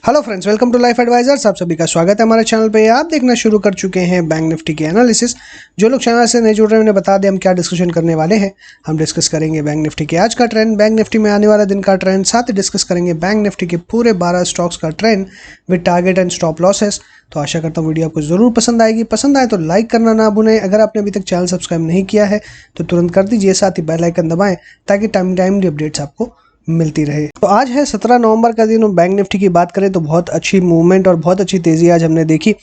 Hello friends, welcome to life advisors. आप सभी का स्वागत है हमारे चैनल पे। आप देखना शुरू कर चुके हैं बैंक निफ्टी के एनालिसिस। जो लोग चैनल से नहीं जुड़ रहे हैं उन्हें बता दें हम क्या डिस्कशन करने वाले हैं। हम डिस्कस करेंगे बैंक निफ्टी के आज का ट्रेंड, बैंक निफ्टी में आने वाला दिन का ट्रेंड, साथ ही डिस्कस करेंगे बैंक निफ्टी के पूरे 12 स्टॉक्स का trend with target and stop losses. तो आशा करता हूँ वीडियो आपको जरूर पसंद आएगी। पसंद आए तो लाइक करना ना भूलें। अगर आपने अभी तक चैनल सब्सक्राइब नहीं किया है तो तुरंत कर दीजिए, साथ ही बेल आइकन दबाएं ताकि टाइमली अपडेट्स आपको मिलती रहे। तो आज है 17 नवंबर का दिन और बैंक निफ्टी की बात करें तो बहुत अच्छी मूवमेंट और बहुत अच्छी तेज़ी आज हमने देखी।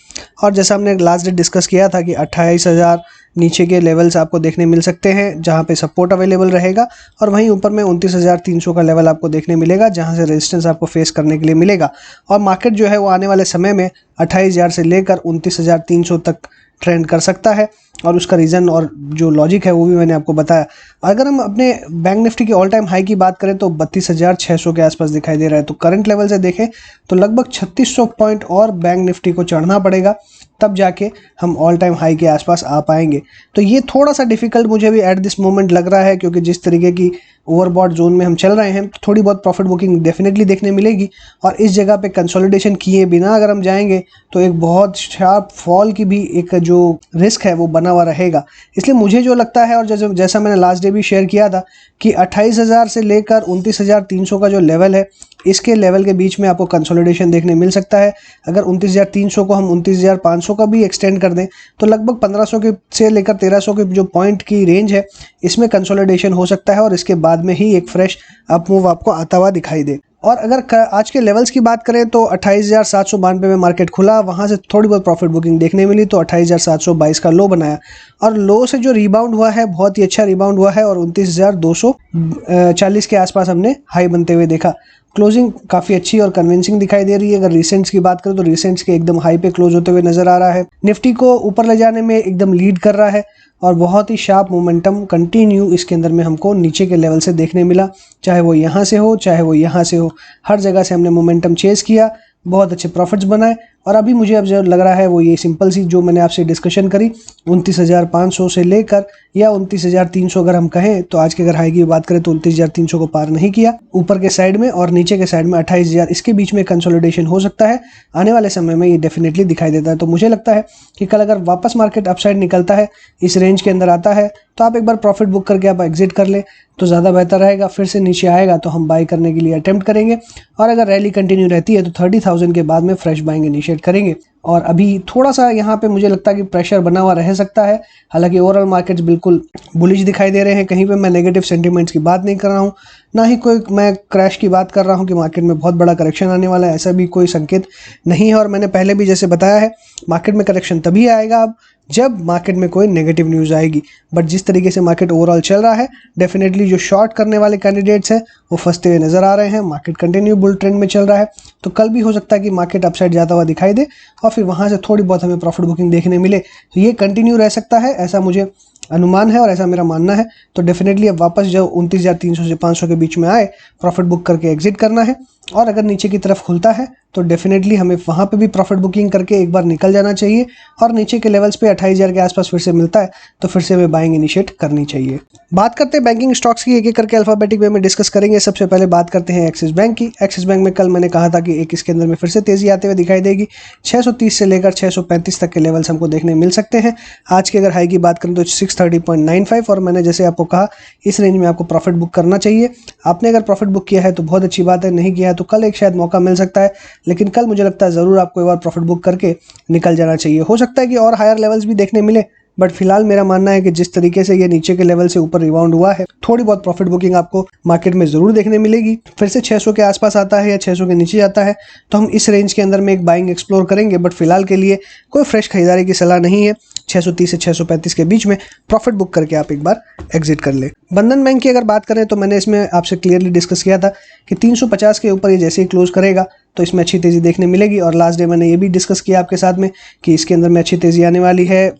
और जैसा हमने लास्ट डे डिस्कस किया था कि 28,000 नीचे के लेवल्स आपको देखने मिल सकते हैं जहां पे सपोर्ट अवेलेबल रहेगा, और वहीं ऊपर में 29,300 का लेवल आपको देखने मिलेगा जहां से रेजिस्टेंस आपको फेस करने के लिए मिलेगा। और मार्केट जो है वो आने वाले समय में 28,000 से लेकर 29,300 तक ट्रेंड कर सकता है, और उसका रीज़न और जो लॉजिक है वो भी मैंने आपको बताया। अगर हम अपने बैंक निफ्टी की ऑल टाइम हाई की बात करें तो 32,600 के आसपास दिखाई दे रहा है। तो करंट लेवल से देखें तो लगभग 3600 पॉइंट और बैंक निफ्टी को चढ़ना पड़ेगा, तब जाके हम ऑल टाइम हाई के आसपास आ पाएंगे। तो ये थोड़ा सा डिफिकल्ट मुझे भी एट दिस मोमेंट लग रहा है, क्योंकि जिस तरीके की ओवरबॉट जोन में हम चल रहे हैं तो थोड़ी बहुत प्रॉफिट बुकिंग डेफिनेटली देखने मिलेगी। और इस जगह पे कंसोलिडेशन किए बिना अगर हम जाएंगे तो एक बहुत शार्प फॉल की भी एक जो रिस्क है वो बना हुआ रहेगा। इसलिए मुझे जो लगता है, और जैसा मैंने लास्ट डे भी शेयर किया था कि 28,000 से लेकर 29,300 का जो लेवल है, इसके लेवल के बीच में आपको कंसोलिडेशन देखने मिल सकता है। अगर 29,300 को हम 29,500 का भी एक्सटेंड कर दें तो लगभग 1500 के से लेकर 1300 के जो पॉइंट की रेंज है इसमें कंसोलिडेशन हो सकता है, और इसके बाद में ही एक फ्रेश अप मूव आपको आता हुआ दिखाई दे। और अगर आज के लेवल्स की बात करें तो 28,792 में मार्केट खुला, वहां से थोड़ी बहुत प्रॉफिट बुकिंग देखने मिली तो 28,722 का लो बनाया, और लो से जो रिबाउंड हुआ है बहुत ही अच्छा रिबाउंड हुआ है, और 29,240 के आसपास हमने हाई बनते हुए देखा। क्लोजिंग काफ़ी अच्छी और कन्विंसिंग दिखाई दे रही है। अगर रिसेंट्स की बात करें तो रिसेंट्स के एकदम हाई पे क्लोज होते हुए नजर आ रहा है। निफ्टी को ऊपर ले जाने में एकदम लीड कर रहा है, और बहुत ही शार्प मोमेंटम कंटिन्यू इसके अंदर में हमको नीचे के लेवल से देखने मिला, चाहे वो यहाँ से हो चाहे वो यहाँ से हो, हर जगह से हमने मोमेंटम चेस किया, बहुत अच्छे प्रॉफिट्स बनाए। और अभी मुझे अब जो लग रहा है वो ये सिंपल सी जो मैंने आपसे डिस्कशन करी 29,500 से लेकर या 29,300 अगर हम कहें तो आज के अगर हाई की बात करें तो 29,300 को पार नहीं किया ऊपर के साइड में, और नीचे के साइड में 28,000 इसके बीच में कंसोलिडेशन हो सकता है आने वाले समय में, ये डेफिनेटली दिखाई देता है। तो मुझे लगता है कि कल अगर वापस मार्केट अपसाइड निकलता है, इस रेंज के अंदर आता है, तो आप एक बार प्रॉफिट बुक करके आप एग्जिट कर ले तो ज़्यादा बेहतर रहेगा। फिर से नीचे आएगा तो हम बाई करने के लिए अटेम्प्ट करेंगे, और अगर रैली कंटिन्यू रहती है तो 30,000 के बाद में फ्रेश बाइंग इनिशिएट करेंगे। और अभी थोड़ा सा यहाँ पे मुझे लगता है कि प्रेशर बना हुआ रह सकता है। हालांकि ओवरऑल मार्केट्स बिल्कुल बुलिश दिखाई दे रहे हैं, कहीं पे मैं नेगेटिव सेंटीमेंट्स की बात नहीं कर रहा हूँ, ना ही कोई मैं क्रैश की बात कर रहा हूँ कि मार्केट में बहुत बड़ा करेक्शन आने वाला है, ऐसा भी कोई संकेत नहीं है। और मैंने पहले भी जैसे बताया है, मार्केट में करेक्शन तभी आएगा अब जब मार्केट में कोई नेगेटिव न्यूज़ आएगी। बट जिस तरीके से मार्केट ओवरऑल चल रहा है, डेफिनेटली जो शॉर्ट करने वाले कैंडिडेट्स हैं वो फंसते हुए नजर आ रहे हैं। मार्केट कंटिन्यू बुल ट्रेंड में चल रहा है, तो कल भी हो सकता है कि मार्केट अपसाइड जाता हुआ दिखाई दे और फिर वहां से थोड़ी बहुत हमें प्रॉफिट बुकिंग देखने मिले। तो ये कंटिन्यू रह सकता है, ऐसा मुझे अनुमान है और ऐसा मेरा मानना है। तो डेफिनेटली अब वापस जब 29,300 से 500 के बीच में आए, प्रॉफिट बुक करके एग्जिट करना है। और अगर नीचे की तरफ खुलता है तो डेफिनेटली हमें वहाँ पे भी प्रॉफिट बुकिंग करके एक बार निकल जाना चाहिए, और नीचे के लेवल्स पे 28,000 के आसपास फिर से मिलता है तो फिर से हमें बाइंग इनिशिएट करनी चाहिए। बात करते हैं बैंकिंग स्टॉक्स की, एक एक करके अल्फाबेटिक वे में डिस्कस करेंगे। सबसे पहले बात करते हैं एक्सिस बैंक की। एक्सिस बैंक में कल मैंने कहा था कि एक इसके अंदर में फिर से तेजी आते हुए दिखाई देगी। 630 से लेकर 635 तक के लेवल्स हमको देखने मिल सकते हैं। आज की अगर हाई की बात करें तो 630.95, और मैंने जैसे आपको कहा इस रेंज में आपको प्रॉफिट बुक करना चाहिए। आपने अगर प्रॉफिट बुक किया है तो बहुत अच्छी बात है, नहीं किया है तो कल एक शायद मौका मिल सकता है, लेकिन कल मुझे लगता है ज़रूर आपको एक बार प्रॉफिट बुक करके निकल जाना चाहिए। हो सकता है कि और हायर लेवल्स भी देखने मिले, बट फिलहाल मेरा मानना है कि जिस तरीके से ये नीचे के लेवल से ऊपर रिबाउंड हुआ है, थोड़ी बहुत प्रॉफिट बुकिंग आपको मार्केट में जरूर देखने मिलेगी। फिर से 600 के आसपास आता है या 600 के नीचे जाता है तो हम इस रेंज के अंदर में एक बाइंग एक्सप्लोर करेंगे, बट फिलहाल के लिए कोई फ्रेश खरीदारी की सलाह नहीं है। 630 से 635 के बीच में प्रॉफिट बुक करके आप एक बार एग्जिट कर ले। बंधन बैंक की अगर बात करें तो मैंने इसमें आपसे क्लियरली डिस्कस किया था कि 350 के ऊपर ये जैसे ही क्लोज करेगा तो इसमें अच्छी तेज़ी देखने मिलेगी। और लास्ट डे मैंने ये भी डिस्कस किया आपके साथ में कि इसके अंदर में अच्छी तेज़ी आने वाली है।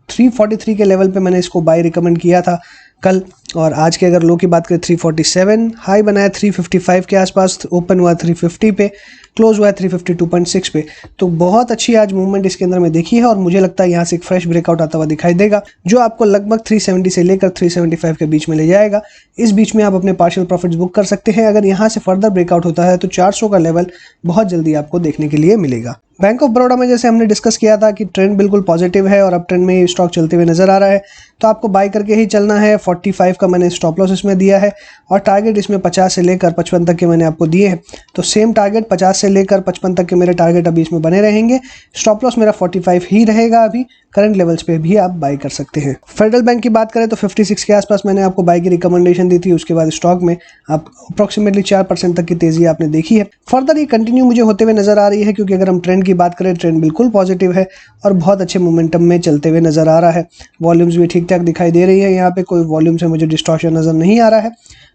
343 के लेवल पे मैंने इसको बाय रिकमेंड किया था कल, और आज के अगर लो की बात करें 347, हाई बनाया 355 के आसपास, ओपन हुआ 350 पे। क्लोज हुआ है 352.6 पे। तो बहुत अच्छी आज मूवमेंट इसके अंदर में देखी है और मुझे लगता है यहाँ से एक फ्रेश ब्रेकआउट आता हुआ दिखाई देगा, जो आपको लगभग 370 से लेकर 375 के बीच में ले जाएगा। इस बीच में आप अपने पार्शियल प्रॉफिट्स बुक कर सकते हैं। अगर यहाँ से फर्दर ब्रेकआउट होता है तो 400 का लेवल बहुत जल्दी आपको देखने के लिए मिलेगा। बैंक ऑफ बड़ौदा में जैसे हमने डिस्कस किया था कि ट्रेंड बिल्कुल पॉजिटिव है और अब ट्रेंड में ये स्टॉक चलते हुए नजर आ रहा है, तो आपको बाय करके ही चलना है। 45 का मैंने स्टॉप लॉस इसमें दिया है और टारगेट इसमें 50 से लेकर 55 तक के मैंने आपको दिए हैं। तो सेम टारगेट 50 से लेकर 55 तक के मेरे टारगेट अभी इसमें बने रहेंगे। स्टॉप लॉस मेरा 45 ही रहेगा। अभी करंट लेवल्स पे भी आप बाय कर सकते हैं। फेडरल बैंक की बात करें तो 56 के आसपास मैंने आपको बाय की रिकमेंडेशन दी थी। उसके बाद स्टॉक में आप अप्रोक्सीमेटली 4% तक की तेजी आपने देखी है। फर्दर ये कंटिन्यू मुझे होते हुए नजर आ रही है, क्योंकि अगर हम ट्रेंड की बात करें, ट्रेंड बिल्कुल पॉजिटिव है और बहुत अच्छे मोमेंटम में चलते हुए नजर आ रहा है। वॉल्यूम्स भी ठीक ठाक दिखाई दे रही है, यहाँ पे कोई वॉल्यूम से मुझे डिस्टॉर्शन नजर नहीं आ रहा है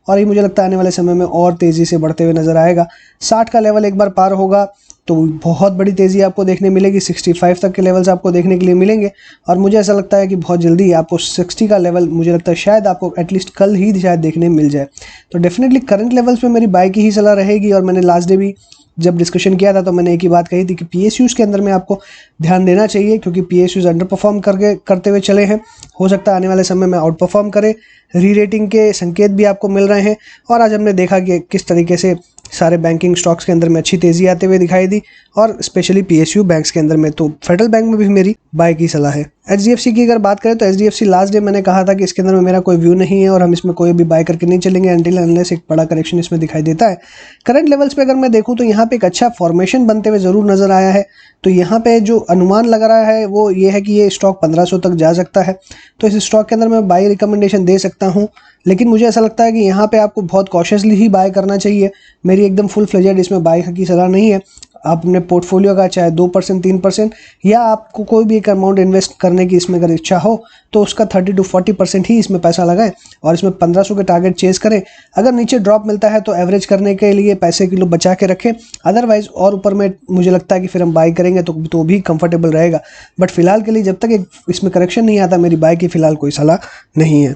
और ये मुझे लगता है आने वाले समय में और तेजी से बढ़ते हुए नजर आएगा। 60 का लेवल एक बार पार होगा तो बहुत बड़ी तेज़ी आपको देखने मिलेगी। 65 तक के लेवल्स आपको देखने के लिए मिलेंगे और मुझे ऐसा लगता है कि बहुत जल्दी आपको 60 का लेवल, मुझे लगता है शायद आपको एटलीस्ट कल ही शायद देखने मिल जाए। तो डेफिनेटली करंट लेवल्स पे मेरी बाय की ही सलाह रहेगी। और मैंने लास्ट डे भी जब डिस्कशन किया था तो मैंने एक ही बात कही थी कि पीएसयूज़ के अंदर में आपको ध्यान देना चाहिए, क्योंकि पीएसयूज़ अंडर परफॉर्म करते हुए चले हैं। हो सकता है आने वाले समय में आउट परफॉर्म करे। री रेटिंग के संकेत भी आपको मिल रहे हैं और आज हमने देखा कि किस तरीके से सारे बैंकिंग स्टॉक्स के अंदर में अच्छी तेज़ी आते हुए दिखाई दी और स्पेशली पीएसयू बैंक्स के अंदर में। तो फेडरल बैंक में भी मेरी बाय की सलाह है। एचडीएफसी की अगर बात करें तो एचडीएफसी लास्ट डे मैंने कहा था कि इसके अंदर में मेरा कोई व्यू नहीं है और हम इसमें कोई भी बाय करके नहीं चलेंगे अनटिल अनलेस एक बड़ा करेक्शन इसमें दिखाई देता है। करंट लेवल्स पे अगर मैं देखूं तो यहाँ पे एक अच्छा फॉर्मेशन बनते हुए ज़रूर नजर आया है। तो यहाँ पे जो अनुमान लग रहा है वो ये है कि ये स्टॉक 1500 तक जा सकता है। तो इस स्टॉक के अंदर मैं बाय रिकमेंडेशन दे सकता हूँ, लेकिन मुझे ऐसा लगता है कि यहाँ पे आपको बहुत कॉशियसली ही बाय करना चाहिए। मेरी एकदम फुल फ्लेजेड इसमें बाय की सलाह नहीं है। आप अपने पोर्टफोलियो का चाहे 2% 3% या आपको कोई भी एक अमाउंट इन्वेस्ट करने की इसमें अगर इच्छा हो तो उसका 30 to 40% ही इसमें पैसा लगाएं और इसमें 1500 के टारगेट चेज करें। अगर नीचे ड्रॉप मिलता है तो एवरेज करने के लिए पैसे किलो बचा के रखें, अदरवाइज और ऊपर में मुझे लगता है कि फिर हम बाय करेंगे तो भी कंफर्टेबल रहेगा। बट फिलहाल के लिए जब तक एक इसमें करेक्शन नहीं आता, मेरी बाय की फिलहाल कोई सलाह नहीं है।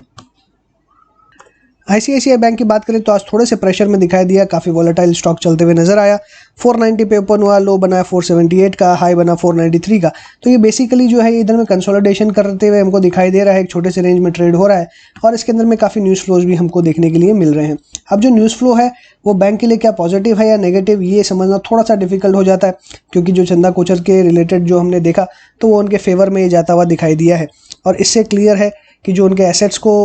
आईसीआईसीआई बैंक की बात करें तो आज थोड़े से प्रेशर में दिखाई दिया, काफ़ी वोलेटाइल स्टॉक चलते हुए नजर आया। 490 पे ओपन हुआ, लो बना 478 का, हाई बना 493 का। तो ये बेसिकली जो है इधर में कंसोलिडेशन करते हुए हमको दिखाई दे रहा है, एक छोटे से रेंज में ट्रेड हो रहा है और इसके अंदर में काफ़ी न्यूज़ फ्लोज भी हमको देखने के लिए मिल रहे हैं। अब जो न्यूज़ फ्लो है वो बैंक के लिए क्या पॉजिटिव है या नेगेटिव, ये समझना थोड़ा सा डिफिकल्ट हो जाता है, क्योंकि जो चंदा कोचर के रिलेटेड जो हमने देखा तो वो उनके फेवर में ये जाता हुआ दिखाई दिया है और इससे क्लियर है कि जो उनके एसेट्स को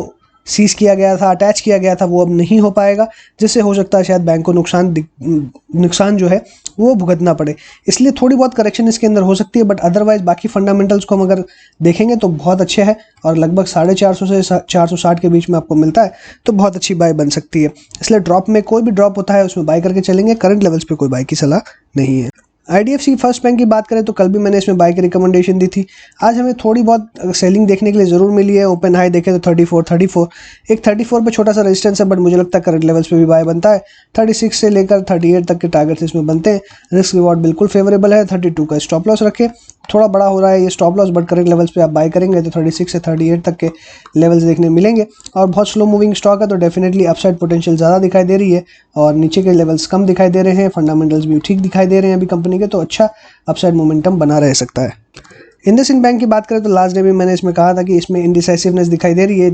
सीज किया गया था, अटैच किया गया था, वो अब नहीं हो पाएगा, जिससे हो सकता है शायद बैंक को नुकसान जो है वो भुगतना पड़े। इसलिए थोड़ी बहुत करेक्शन इसके अंदर हो सकती है, बट अदरवाइज बाकी फंडामेंटल्स को हम अगर देखेंगे तो बहुत अच्छे हैं और लगभग 450 से 460 के बीच में आपको मिलता है, तो बहुत अच्छी बाय बन सकती है। इसलिए ड्रॉप में कोई भी ड्रॉप होता है उसमें बाय करके चलेंगे। करंट लेवल्स पे कोई बाय की सलाह नहीं है। आईडीएफसी फर्स्ट बैंक की बात करें तो कल भी मैंने इसमें बाय की रिकमेंडेशन दी थी। आज हमें थोड़ी बहुत सेलिंग देखने के लिए ज़रूर मिली है। ओपन हाई देखें तो 34 एक 34 पे छोटा सा रेजिस्टेंस है, बट मुझे लगता है करंट लेवल्स पे भी बाय बनता है। 36 से लेकर 38 तक के टारगेट्स इसमें बनते हैं। रिस्क रिवॉर्ड बिल्कुल फेवरेबल है। 32 का स्टॉप लॉस रखें, थोड़ा बड़ा हो रहा है ये stop loss, but current levels पे आप बाय करेंगे तो 36 से 38 तक के लेवल्स देखने मिलेंगे और बहुत स्लो मूविंग स्टॉक है, तो डेफिनेटली अपसाइड पोटेंशियल ज़्यादा दिखाई दे रही है और नीचे के लेवल्स कम दिखाई दे रहे हैं। फंडामेंटल्स भी ठीक दिखाई दे रहे हैं अभी कंपनी के, तो अच्छा अपसाइड मोमेंटम बना रह सकता है। इंडसइंड बैंक की बात करें तो लास्ट डे भी मैंने इसमें कहा था कि इसमें इनडिसाइसिवनेस दिखाई दे रही है,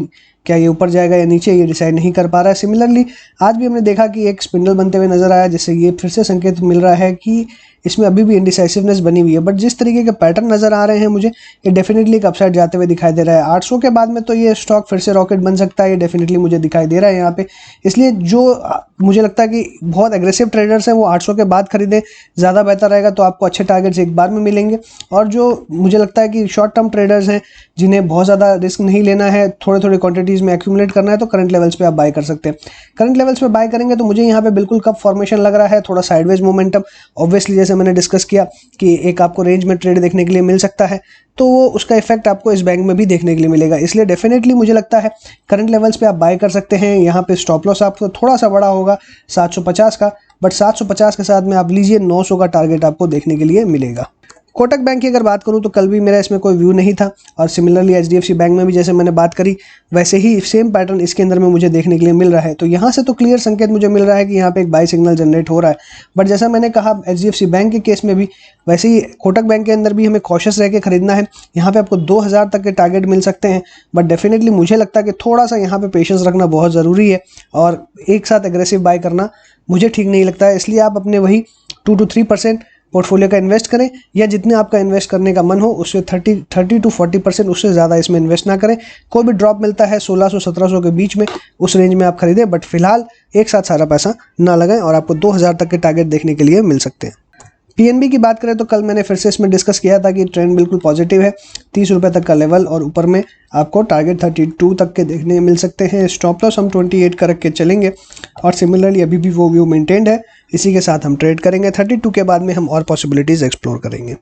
क्या ये ऊपर जाएगा या नीचे ये डिसाइड नहीं कर पा रहा है। सिमिलरली आज भी हमने देखा कि एक स्पिंडल बनते हुए नजर आया, जिससे ये फिर से संकेत मिल रहा है कि इसमें अभी भी इनडिसाइसिवनेस बनी हुई है, बट जिस तरीके के पैटर्न नजर आ रहे हैं मुझे, ये डेफिनेटली एक अपसाइड जाते हुए दिखाई दे रहा है। 800 के बाद में तो ये स्टॉक फिर से रॉकेट बन सकता है, ये डेफिनेटली मुझे दिखाई दे रहा है यहाँ पे। इसलिए जो मुझे लगता है कि बहुत एग्रेसिव ट्रेडर्स हैं वो 800 के बाद खरीदें, ज़्यादा बेहतर रहेगा, तो आपको अच्छे टारगेट्स एक बार में मिलेंगे। और जो मुझे लगता है कि शॉर्ट टर्म ट्रेडर्स हैं जिन्हें बहुत ज़्यादा रिस्क नहीं लेना है, थोड़े थोड़े क्वांटिटीज़ में एक्यूमुलेट करना है, तो करंट लेवल्स पे आप बाय कर सकते हैं। करंट लेवल्स पे बाय करेंगे तो मुझे यहाँ पे बिल्कुल कप फॉर्मेशन लग रहा है, थोड़ा साइडवेज मोमेंटम। ऑब्वियसली जैसे मैंने डिस्कस किया कि एक आपको रेंज में ट्रेड देखने के लिए मिल सकता है, तो वो उसका इफेक्ट आपको इस बैंक में भी देखने के लिए मिलेगा। इसलिए डेफिनेटली मुझे लगता है करंट लेवल्स पे आप बाय कर सकते हैं। यहाँ पे स्टॉप लॉस आपको थोड़ा सा बड़ा होगा 750 का, बट 750 के साथ में आप लीजिए 900 का टारगेट आपको देखने के लिए मिलेगा। कोटक बैंक की अगर बात करूं तो कल भी मेरा इसमें कोई व्यू नहीं था, और सिमिलरली एचडीएफसी बैंक में भी जैसे मैंने बात करी वैसे ही सेम पैटर्न इसके अंदर में मुझे देखने के लिए मिल रहा है। तो यहाँ से तो क्लियर संकेत मुझे मिल रहा है कि यहाँ पे एक बाई सिग्नल जनरेट हो रहा है। बट जैसा मैंने कहा एचडीएफसी बैंक के केस में भी वैसे ही कोटक बैंक के अंदर भी हमें कॉशियस रह के खरीदना है। यहाँ पे आपको 2000 तक के टारगेट मिल सकते हैं, बट डेफिनेटली मुझे लगता है कि थोड़ा सा यहाँ पे पेशेंस रखना बहुत ज़रूरी है, और एक साथ एग्रेसिव बाय करना मुझे ठीक नहीं लगता है। इसलिए आप अपने वही 2 to 3% पोर्टफोलियो का इन्वेस्ट करें, या जितने आपका इन्वेस्ट करने का मन हो उससे 30 to 40%, उससे ज़्यादा इसमें इन्वेस्ट ना करें। कोई भी ड्रॉप मिलता है 1600-1700 के बीच में, उस रेंज में आप खरीदें, बट फिलहाल एक साथ सारा पैसा ना लगाएं, और आपको 2000 तक के टारगेट देखने के लिए मिल सकते हैं। पीएनबी की बात करें तो कल मैंने फिर से इसमें डिस्कस किया था कि ट्रेंड बिल्कुल पॉजिटिव है, 30 रुपये तक का लेवल, और ऊपर में आपको टारगेट 32 तक के देखने मिल सकते हैं। स्टॉप लॉस हम 28 का रख के चलेंगे, और सिमिलरली अभी भी वो व्यू मेंटेन्ड है, इसी के साथ हम ट्रेड करेंगे। 32 के बाद में हम और पॉसिबिलिटीज़ एक्सप्लोर करेंगे।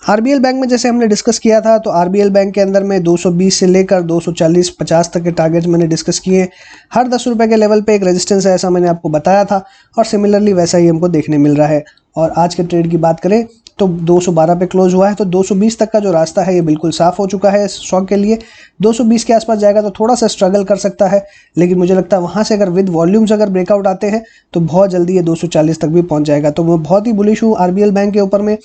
आरबीएल बैंक में जैसे हमने डिस्कस किया था, तो आरबीएल बैंक के अंदर में 220 से लेकर 240-50 तक के टारगेट्स मैंने डिस्कस किए। हर 10 रुपये के लेवल पे एक रेजिस्टेंस है, ऐसा मैंने आपको बताया था, और सिमिलरली वैसा ही हमको देखने मिल रहा है। और आज के ट्रेड की बात करें तो 212 पे क्लोज हुआ है, तो 220 तक का जो रास्ता है ये बिल्कुल साफ हो चुका है स्टॉक के लिए। 220 के आसपास जाएगा तो थोड़ा सा स्ट्रगल कर सकता है, लेकिन मुझे लगता है वहाँ से अगर विद वॉल्यूम्स अगर ब्रेकआउट आते हैं तो बहुत जल्दी ये 240 तक भी पहुँच जाएगा। तो मैं बहुत ही बुलिश हूँ आरबीएल बैंक के ऊपर में,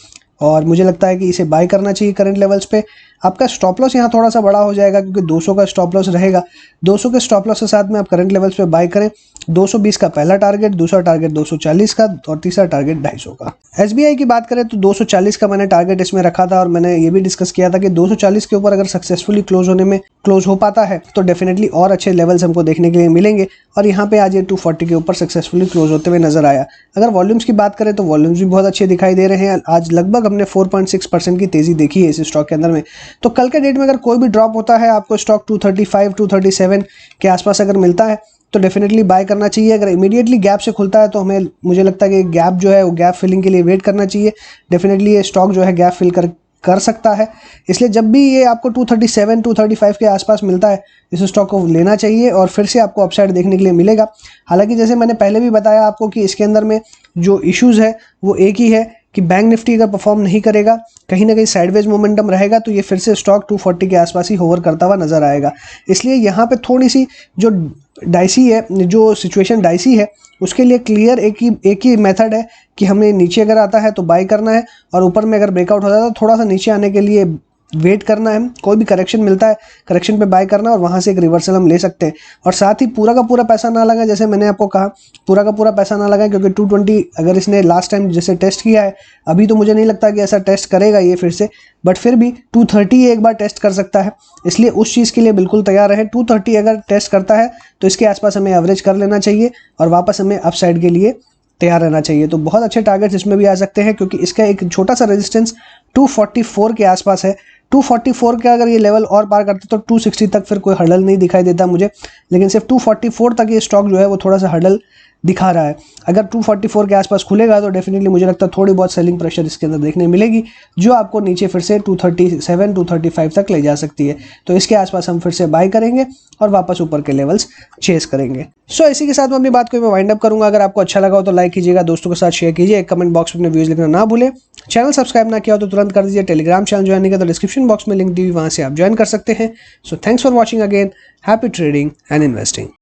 और मुझे लगता है कि इसे बाय करना चाहिए करंट लेवल्स पे। आपका स्टॉप लॉस यहाँ थोड़ा सा बड़ा हो जाएगा, क्योंकि 200 का स्टॉप लॉस रहेगा। 200 के स्टॉप लॉस के साथ में आप करंट लेवल्स पे बाय करें। 220 का पहला टारगेट, दूसरा टारगेट 240 का, और तीसरा टारगेट 250 का। एसबीआई की बात करें तो 240 का मैंने टारगेट इसमें रखा था, और मैंने ये भी डिस्कस किया था कि 240 के ऊपर अगर सक्सेसफुली क्लोज हो पाता है तो डेफिनेटली और अच्छे लेवल्स हमको देखने के लिए मिलेंगे। और यहाँ पे आज ये 240 के ऊपर सक्सेसफुली क्लोज होते हुए नजर आया। अगर वॉल्यूम्स की बात करें तो वॉल्यूम्स भी बहुत अच्छे दिखाई दे रहे हैं। आज लगभग हमने 4.6% की तेजी देखी है इस स्टॉक के अंदर में। तो कल के डेट में अगर कोई भी ड्रॉप होता है, आपको स्टॉक 235, 237 के आसपास अगर मिलता है तो डेफिनेटली बाय करना चाहिए। अगर इमीडिएटली गैप से खुलता है तो मुझे लगता है कि गैप जो है वो गैप फिलिंग के लिए वेट करना चाहिए। डेफिनेटली ये स्टॉक जो है गैप फिल कर सकता है, इसलिए जब भी ये आपको 237, 235 के आसपास मिलता है इस स्टॉक को लेना चाहिए, और फिर से आपको अपसाइड देखने के लिए मिलेगा। हालांकि जैसे मैंने पहले भी बताया आपको कि इसके अंदर में जो इश्यूज़ है वो एक ही है कि बैंक निफ्टी अगर परफॉर्म नहीं करेगा, कहीं ना कहीं साइडवेज मोमेंटम रहेगा, तो ये फिर से स्टॉक 240 के आसपास ही होवर करता हुआ नजर आएगा। इसलिए यहाँ पे थोड़ी सी जो डाइसी है, जो सिचुएशन डाइसी है, उसके लिए क्लियर एक ही मेथड है कि हमें नीचे अगर आता है तो बाय करना है, और ऊपर में अगर ब्रेकआउट हो जाता है तो थोड़ा सा नीचे आने के लिए वेट करना है। कोई भी करेक्शन मिलता है, करेक्शन पे बाय करना, और वहाँ से एक रिवर्सल हम ले सकते हैं। और साथ ही पूरा का पूरा पैसा ना लगाएं, जैसे मैंने आपको कहा पूरा का पूरा पैसा ना लगाएं, क्योंकि 220 अगर इसने लास्ट टाइम जैसे टेस्ट किया है, अभी तो मुझे नहीं लगता कि ऐसा टेस्ट करेगा ये फिर से, बट फिर भी 230 एक बार टेस्ट कर सकता है, इसलिए उस चीज़ के लिए बिल्कुल तैयार रहे। 230 अगर टेस्ट करता है तो इसके आसपास हमें एवरेज कर लेना चाहिए, और वापस हमें अपसाइड के लिए तैयार रहना चाहिए। तो बहुत अच्छे टारगेट्स इसमें भी आ सकते हैं, क्योंकि इसका एक छोटा सा रेजिस्टेंस 244 के आसपास है। 244 का अगर ये लेवल और पार करते तो 260 तक फिर कोई हर्डल नहीं दिखाई देता मुझे, लेकिन सिर्फ 244 तक ये स्टॉक जो है वो थोड़ा सा हर्डल दिखा रहा है। अगर 244 के आसपास खुलेगा तो डेफिनेटली मुझे लगता है थोड़ी बहुत सेलिंग प्रेशर इसके अंदर देखने मिलेगी, जो आपको नीचे फिर से 237, 235 तक ले जा सकती है। तो इसके आसपास हम फिर से बाय करेंगे और वापस ऊपर के लेवल्स चेस करेंगे। सो इसी के साथ मैं अपनी बात को मैं वाइंड अप करूंगा। अगर आपको अच्छा लगा हो तो लाइक कीजिएगा, दोस्तों के साथ शेयर कीजिए, एक कमेंट बॉक्स में अपने व्यूज लिखना ना भूलें। चैनल सब्सक्राइब ना किया हो तो तुरंत कर दीजिए। टेलीग्राम चैनल ज्वाइन नहीं किया तो डिस्क्रिप्शन बॉक्स में लिंक दी हुई, वहां से आप ज्वाइन कर सकते हैं। So thanks for watching again. Happy trading and investing.